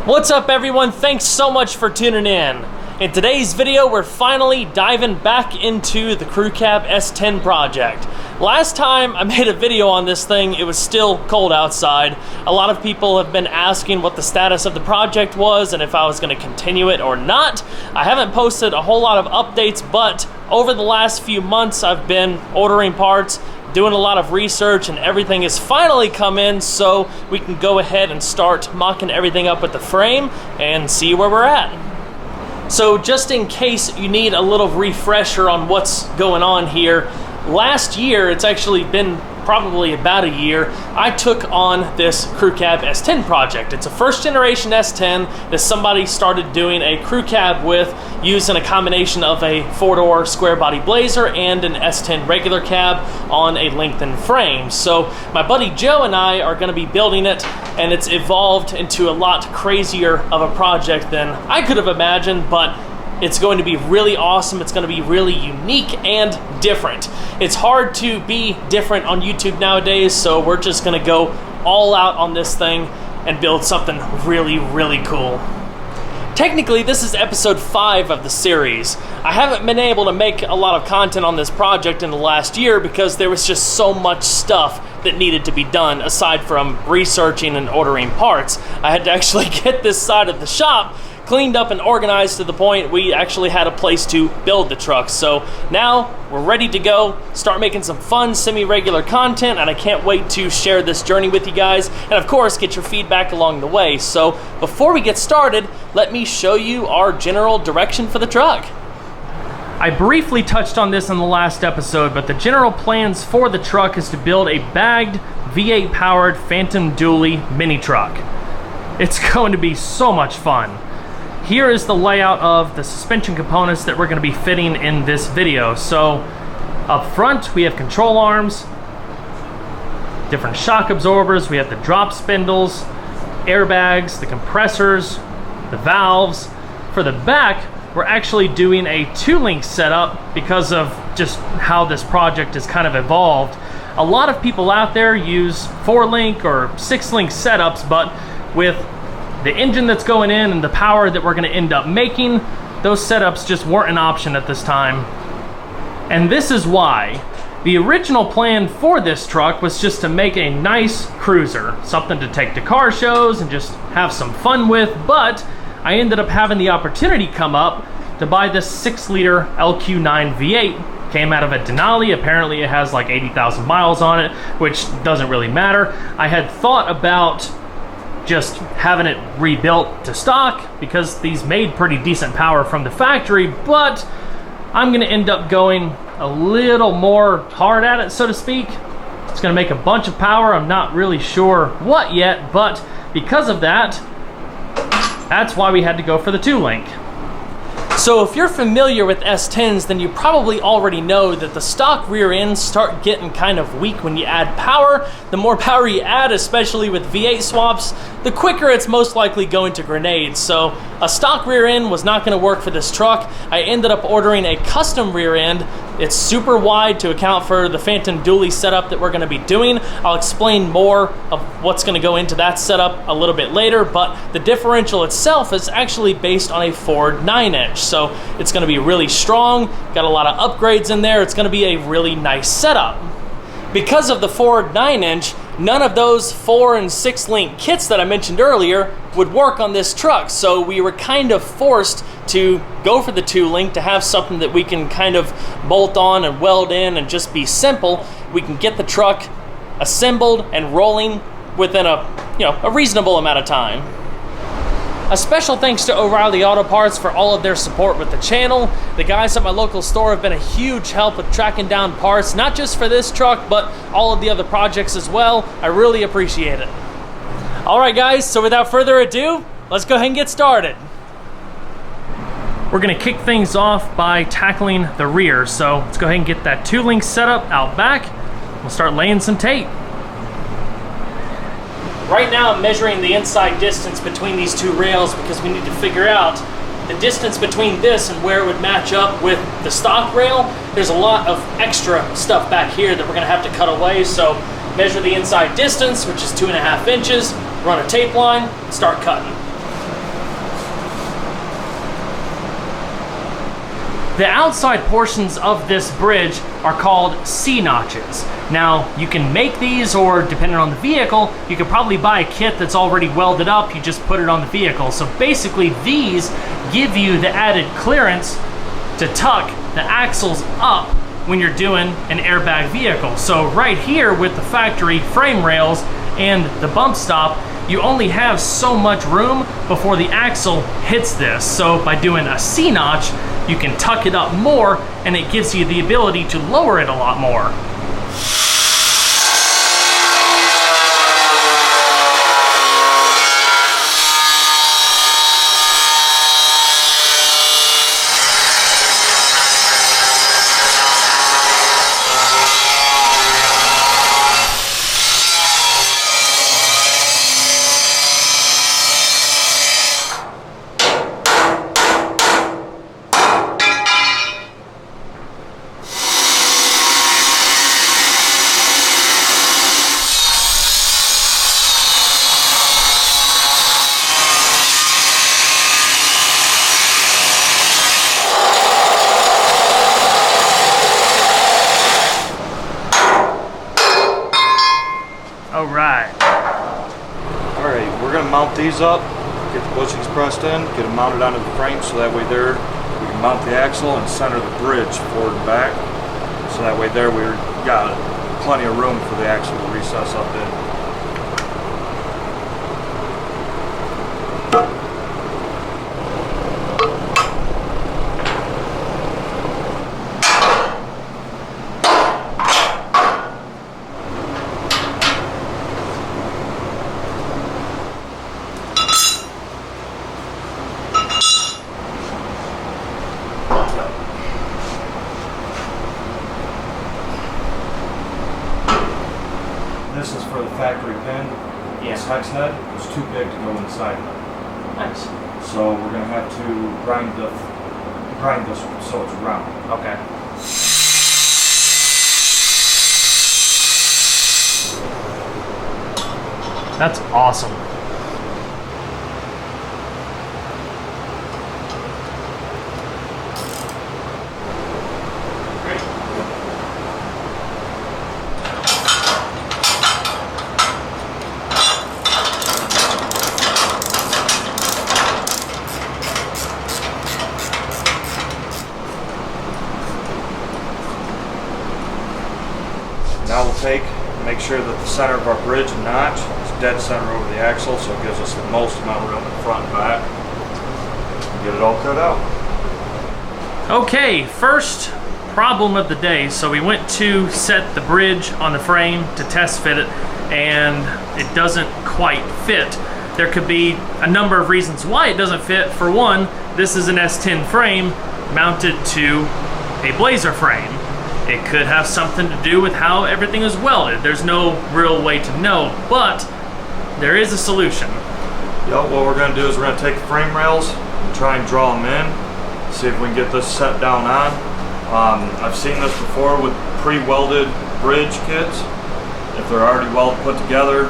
What's up everyone? Thanks so much for tuning in. In today's video, we're finally diving back into the Crew Cab S10 project. Last time I made a video on this thing, it was still cold outside. A lot of people have been asking what the status of the project was and if I was going to continue it or not. I haven't posted a whole lot of updates, but over the last few months I've been ordering parts, doing a lot of research, and everything has finally come in, so we can go ahead and start mocking everything up with the frame and see where we're at. So just in case you need a little refresher on what's going on here, last year, it's actually been probably about a year, I took on this Crew Cab S10 project. It's a first generation S10 that somebody started doing a crew cab with, using a combination of a 4-door square body Blazer and an S10 regular cab on a lengthened frame. So my buddy Joe and I are going to be building it, and it's evolved into a lot crazier of a project than I could have imagined, but it's going to be really awesome. It's going to be really unique and different. It's hard to be different on YouTube nowadays, so we're just going to go all out on this thing and build something really, really cool. Technically, this is episode 5 of the series. I haven't been able to make a lot of content on this project in the last year because there was just so much stuff that needed to be done aside from researching and ordering parts. I had to actually get this side of the shop cleaned up and organized to the point we actually had a place to build the truck. So now we're ready to go, start making some fun, semi-regular content, and I can't wait to share this journey with you guys, and of course get your feedback along the way. So before we get started, let me show you our general direction for the truck. I briefly touched on this in the last episode, but the general plans for the truck is to build a bagged V8 powered Phantom dually mini truck. It's going to be so much fun. Here is the layout of the suspension components that we're going to be fitting in this video. So up front we have control arms, different shock absorbers, we have the drop spindles, airbags, the compressors, the valves. For the back, we're actually doing a 2-link setup because of just how this project has kind of evolved. A lot of people out there use 4-link or 6-link setups, but with the engine that's going in and the power that we're going to end up making, those setups just weren't an option at this time. And this is why. The original plan for this truck was just to make a nice cruiser, something to take to car shows and just have some fun with, but I ended up having the opportunity come up to buy this 6-liter LQ9 V8. Came out of a Denali. Apparently it has like 80,000 miles on it, which doesn't really matter. I had thought about just having it rebuilt to stock because these made pretty decent power from the factory, but I'm going to end up going a little more hard at it, so to speak. It's going to make a bunch of power. I'm not really sure what yet, but because of that, that's why we had to go for the 2-link. So if you're familiar with S10s, then you probably already know that the stock rear ends start getting kind of weak when you add power. The more power you add, especially with V8 swaps, the quicker it's most likely going to grenade. So a stock rear end was not going to work for this truck. I ended up ordering a custom rear end. It's super wide to account for the Phantom dually setup that we're going to be doing. I'll explain more of what's going to go into that setup a little bit later, but the differential itself is actually based on a Ford 9-inch. So it's going to be really strong, got a lot of upgrades in there. It's going to be a really nice setup. Because of the Ford 9-inch, none of those 4 and 6-link kits that I mentioned earlier would work on this truck. So we were kind of forced to go for the 2-link to have something that we can kind of bolt on and weld in and just be simple. We can get the truck assembled and rolling within a reasonable amount of time. A special thanks to O'Reilly Auto Parts for all of their support with the channel. The guys at my local store have been a huge help with tracking down parts, not just for this truck, but all of the other projects as well. I really appreciate it. All right, guys, so without further ado, let's go ahead and get started. We're gonna kick things off by tackling the rear. So let's go ahead and get that 2-link setup out back. We'll start laying some tape. Right now I'm measuring the inside distance between these 2 rails because we need to figure out the distance between this and where it would match up with the stock rail. There's a lot of extra stuff back here that we're going to have to cut away, so measure the inside distance, which is 2.5 inches, run a tape line, start cutting. The outside portions of this bridge are called C-notches. Now, you can make these, or depending on the vehicle, you could probably buy a kit that's already welded up, you just put it on the vehicle. So basically, these give you the added clearance to tuck the axles up when you're doing an airbag vehicle. So right here with the factory frame rails and the bump stop, you only have so much room before the axle hits this. So by doing a C-notch, you can tuck it up more, and it gives you the ability to lower it a lot more. Alright, we're going to mount these up, get the bushings pressed in, get them mounted onto the frame so that way there we can mount the axle and center the bridge forward and back. So that way there we've got plenty of room for the axle to recess up in. This is for the factory pin. This hex head is too big to go inside of it. Nice. So we're going to have to grind this so it's round. Okay. That's awesome. Now we'll make sure that the center of our bridge notch is dead center over the axle, so it gives us the most amount of room in front and back. And get it all cut out. Okay, first problem of the day. So we went to set the bridge on the frame to test fit it, and it doesn't quite fit. There could be a number of reasons why it doesn't fit. For one, this is an S10 frame mounted to a Blazer frame. It could have something to do with how everything is welded. There's no real way to know, but there is a solution. Yep, what we're going to do is we're going to take the frame rails and try and draw them in, see if we can get this set down on. I've seen this before with pre-welded bridge kits. If they're already well put together,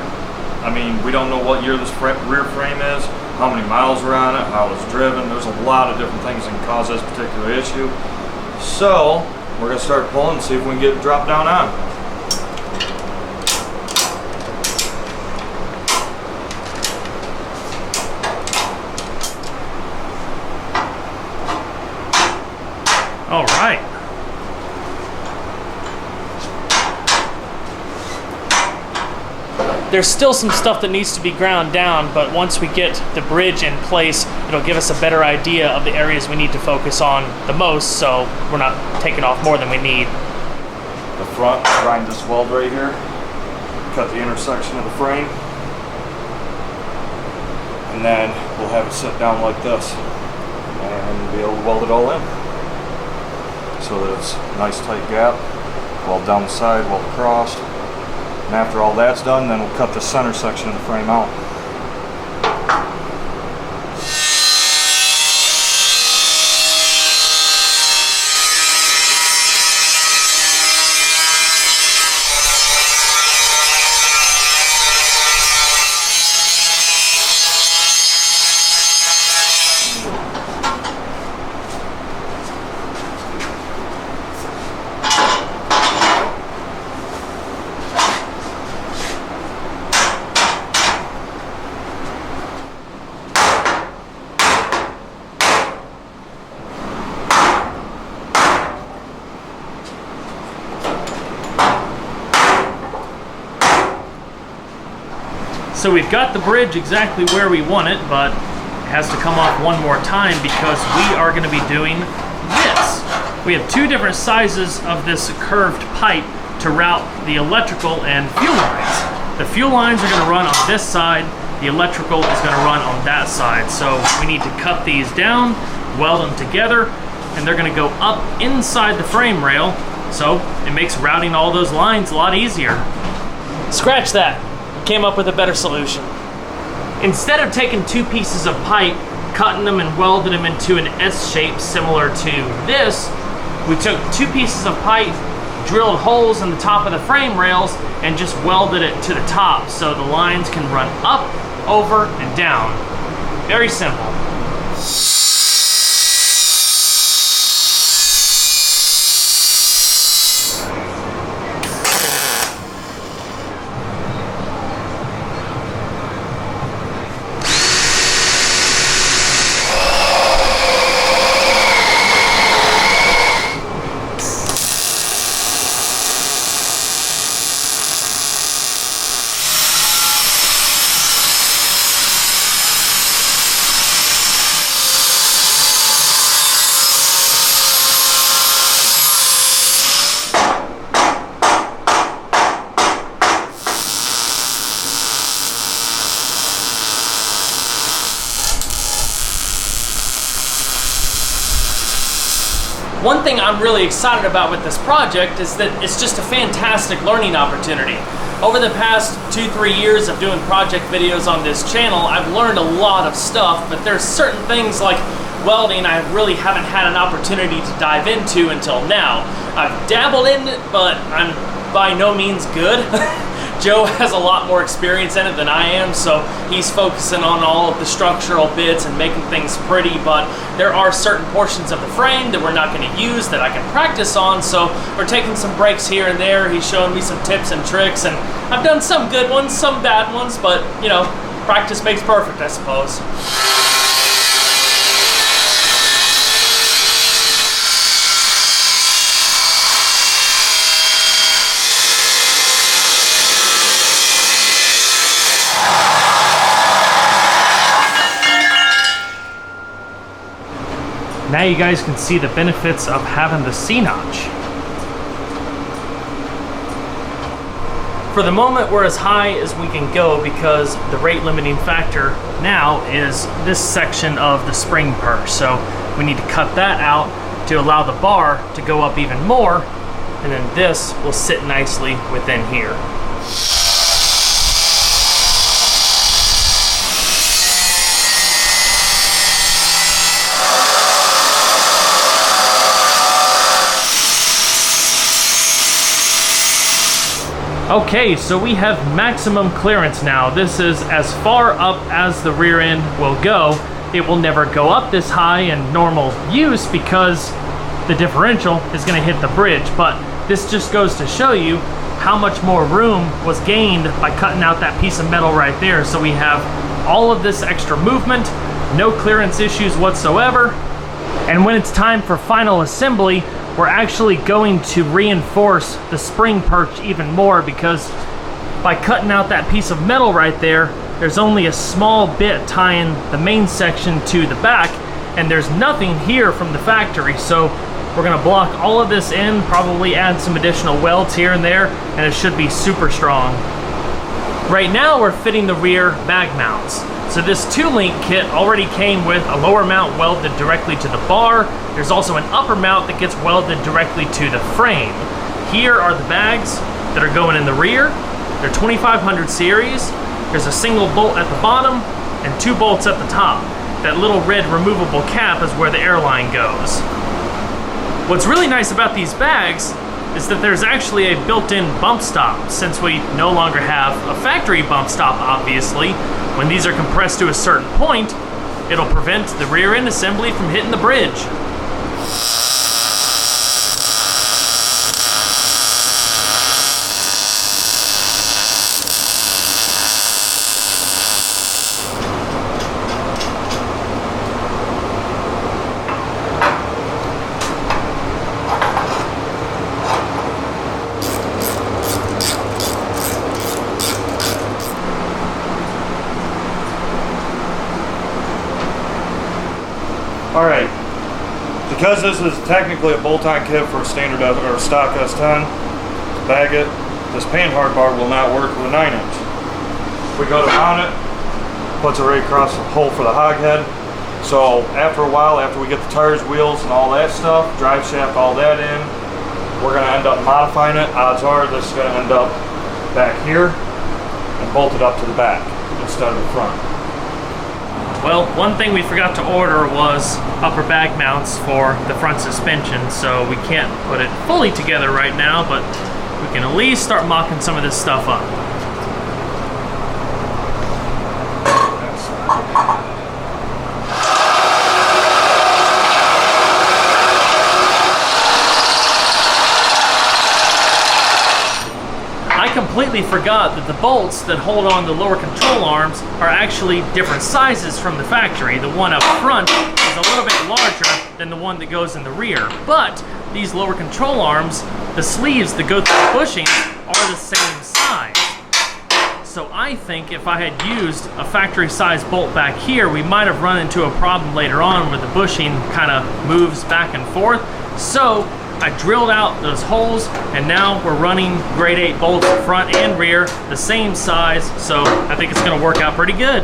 I mean, we don't know what year this rear frame is, how many miles are on it, how it's driven. There's a lot of different things that can cause this particular issue. So we're going to start pulling and see if we can get it dropped down on. All right. There's still some stuff that needs to be ground down, but once we get the bridge in place, it'll give us a better idea of the areas we need to focus on the most, so we're not taking off more than we need. The front, grind this weld right here, cut the intersection of the frame, and then we'll have it sit down like this, and be able to weld it all in. So that it's a nice tight gap, weld down the side, weld across. And after all that's done, then we'll cut the center section of the frame out. So we've got the bridge exactly where we want it, but it has to come off one more time because we are going to be doing this. We have two different sizes of this curved pipe to route the electrical and fuel lines. The fuel lines are going to run on this side, the electrical is going to run on that side. So we need to cut these down, weld them together, and they're going to go up inside the frame rail, so it makes routing all those lines a lot easier. Scratch that. Came up with a better solution. Instead of taking two pieces of pipe, cutting them and welding them into an S shape similar to this, we took two pieces of pipe, drilled holes in the top of the frame rails, and just welded it to the top so the lines can run up, over, and down. Very simple. One thing I'm really excited about with this project is that it's just a fantastic learning opportunity. Over the past 2-3 years of doing project videos on this channel, I've learned a lot of stuff, but there's certain things like welding I really haven't had an opportunity to dive into until now. I've dabbled in it, but I'm by no means good. Joe has a lot more experience in it than I am, so he's focusing on all of the structural bits and making things pretty, but there are certain portions of the frame that we're not going to use that I can practice on, so we're taking some breaks here and there. He's showing me some tips and tricks, and I've done some good ones, some bad ones, but, you know, practice makes perfect, I suppose. Now you guys can see the benefits of having the C-notch. For the moment, we're as high as we can go because the rate limiting factor now is this section of the spring purse. So we need to cut that out to allow the bar to go up even more, and then this will sit nicely within here. Okay, so we have maximum clearance now. This is as far up as the rear end will go. It will never go up this high in normal use because the differential is going to hit the bridge, but this just goes to show you how much more room was gained by cutting out that piece of metal right there. So we have all of this extra movement, no clearance issues whatsoever, and when it's time for final assembly, we're actually going to reinforce the spring perch even more because by cutting out that piece of metal right there, there's only a small bit tying the main section to the back, and there's nothing here from the factory. So we're gonna block all of this in, probably add some additional welds here and there, and it should be super strong. Right now we're fitting the rear bag mounts. So this 2-link kit already came with a lower mount welded directly to the bar. There's also an upper mount that gets welded directly to the frame. Here are the bags that are going in the rear. They're 2500 series. There's a single bolt at the bottom and 2 bolts at the top. That little red removable cap is where the airline goes. What's really nice about these bags is that there's actually a built-in bump stop, since we no longer have a factory bump stop, obviously. When these are compressed to a certain point, it'll prevent the rear end assembly from hitting the bridge. Alright, because this is technically a bolt-on kit for a standard or stock S10, to bag it, this Panhard bar will not work with a 9-inch. If we go to mount it, puts it right across the hole for the hog head. So after a while, after we get the tires, wheels, and all that stuff, drive shaft, all that in, we're going to end up modifying it. Odds are this is going to end up back here and bolted up to the back instead of the front. Well, one thing we forgot to order was upper bag mounts for the front suspension, so we can't put it fully together right now, but we can at least start mocking some of this stuff up. I completely forgot that the bolts that hold on the lower control arms are actually different sizes from the factory. The one up front is a little bit larger than the one that goes in the rear. But these lower control arms, the sleeves that go through the bushings, are the same size. So I think if I had used a factory size bolt back here, we might have run into a problem later on where the bushing kind of moves back and forth. So I drilled out those holes, and now we're running grade 8 bolts front and rear, the same size, so I think it's gonna work out pretty good.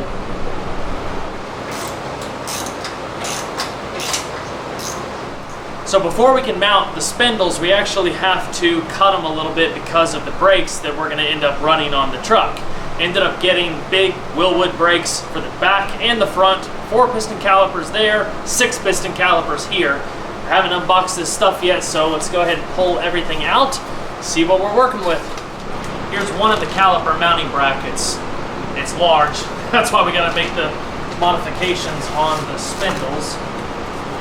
So before we can mount the spindles, we actually have to cut them a little bit because of the brakes that we're gonna end up running on the truck. Ended up getting big Willwood brakes for the back and the front, 4 piston calipers there, 6 piston calipers here. I haven't unboxed this stuff yet, so let's go ahead and pull everything out, see what we're working with. Here's one of the caliper mounting brackets. It's large, that's why we gotta make the modifications on the spindles.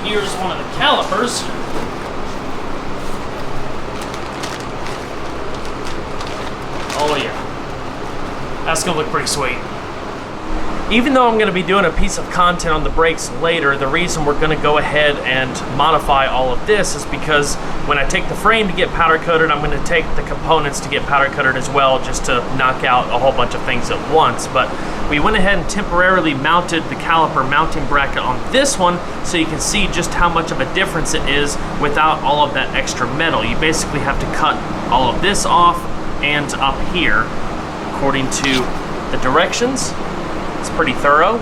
Here's one of the calipers. Oh yeah, that's gonna look pretty sweet. Even though I'm going to be doing a piece of content on the brakes later, the reason we're going to go ahead and modify all of this is because when I take the frame to get powder coated, I'm going to take the components to get powder coated as well, just to knock out a whole bunch of things at once. But we went ahead and temporarily mounted the caliper mounting bracket on this one so you can see just how much of a difference it is without all of that extra metal. You basically have to cut all of this off and up here according to the directions. It's pretty thorough,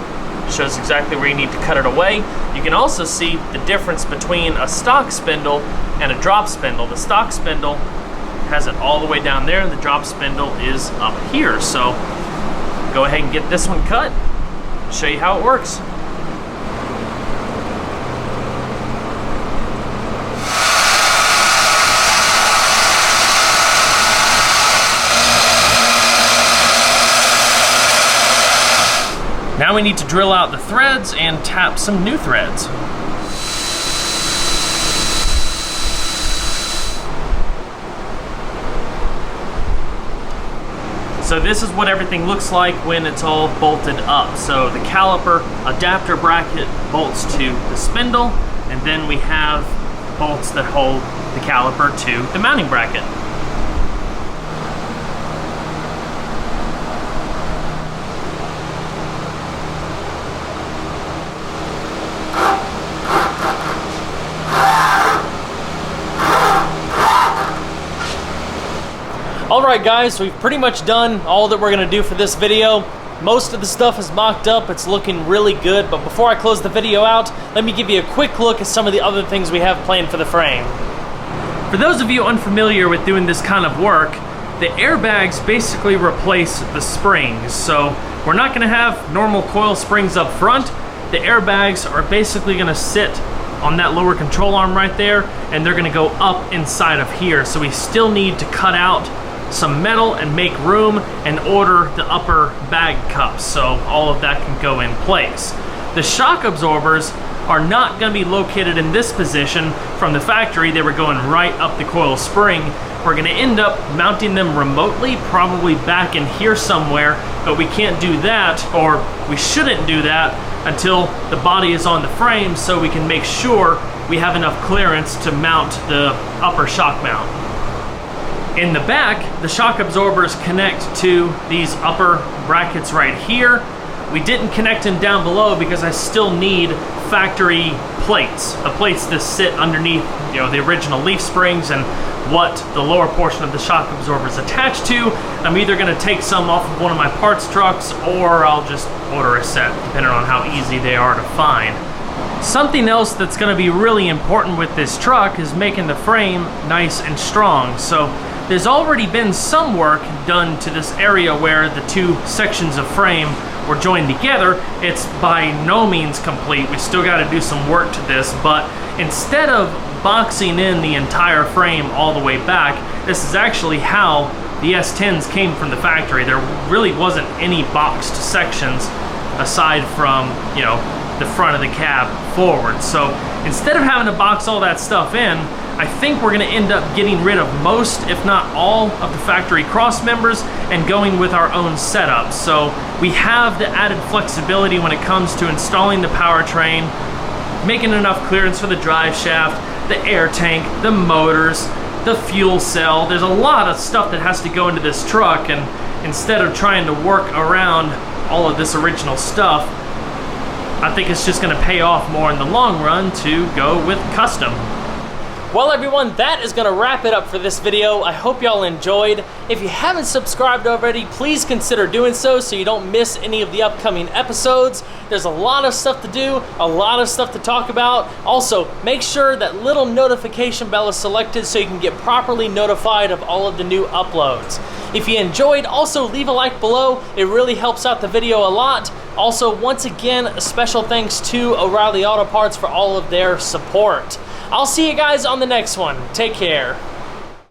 shows exactly where you need to cut it away. You can also see the difference between a stock spindle and a drop spindle. The stock spindle has it all the way down there, and the drop spindle is up here. So go ahead and get this one cut, show you how it works. Now we need to drill out the threads and tap some new threads. So this is what everything looks like when it's all bolted up. So the caliper adapter bracket bolts to the spindle, and then we have bolts that hold the caliper to the mounting bracket. Alright guys, we've pretty much done all that we're going to do for this video. Most of the stuff is mocked up, it's looking really good, but before I close the video out, let me give you a quick look at some of the other things we have planned for the frame. For those of you unfamiliar with doing this kind of work, the airbags basically replace the springs. So we're not going to have normal coil springs up front. The airbags are basically going to sit on that lower control arm right there, and they're going to go up inside of here. So we still need to cut out some metal and make room and order the upper bag cups so all of that can go in place. The shock absorbers are not going to be located in this position from the factory. They were going right up the coil spring. We're going to end up mounting them remotely, probably back in here somewhere, but we can't do that, or we shouldn't do that until the body is on the frame, so we can make sure we have enough clearance to mount the upper shock mount. In the back, the shock absorbers connect to these upper brackets right here. We didn't connect them down below because I still need factory plates, plates that sit underneath, you know, the original leaf springs and what the lower portion of the shock absorber is attached to. I'm either going to take some off of one of my parts trucks, or I'll just order a set, depending on how easy they are to find. Something else that's going to be really important with this truck is making the frame nice and strong. So there's already been some work done to this area where the two sections of frame were joined together. It's by no means complete. We still got to do some work to this, but instead of boxing in the entire frame all the way back, this is actually how the S10s came from the factory. There really wasn't any boxed sections aside from, you know, the front of the cab forward. So instead of having to box all that stuff in, I think we're going to end up getting rid of most, if not all, of the factory cross members and going with our own setup. So we have the added flexibility when it comes to installing the powertrain, making enough clearance for the drive shaft, the air tank, the motors, the fuel cell. There's a lot of stuff that has to go into this truck, and instead of trying to work around all of this original stuff, I think it's just going to pay off more in the long run to go with custom. Well everyone, that is going to wrap it up for this video. I hope y'all enjoyed. If you haven't subscribed already, please consider doing so you don't miss any of the upcoming episodes. There's a lot of stuff to do, a lot of stuff to talk about. Also, make sure that little notification bell is selected so you can get properly notified of all of the new uploads. If you enjoyed, also leave a like below. It really helps out the video a lot. Also, once again, a special thanks to O'Reilly Auto Parts for all of their support. I'll see you guys on the next one. Take care.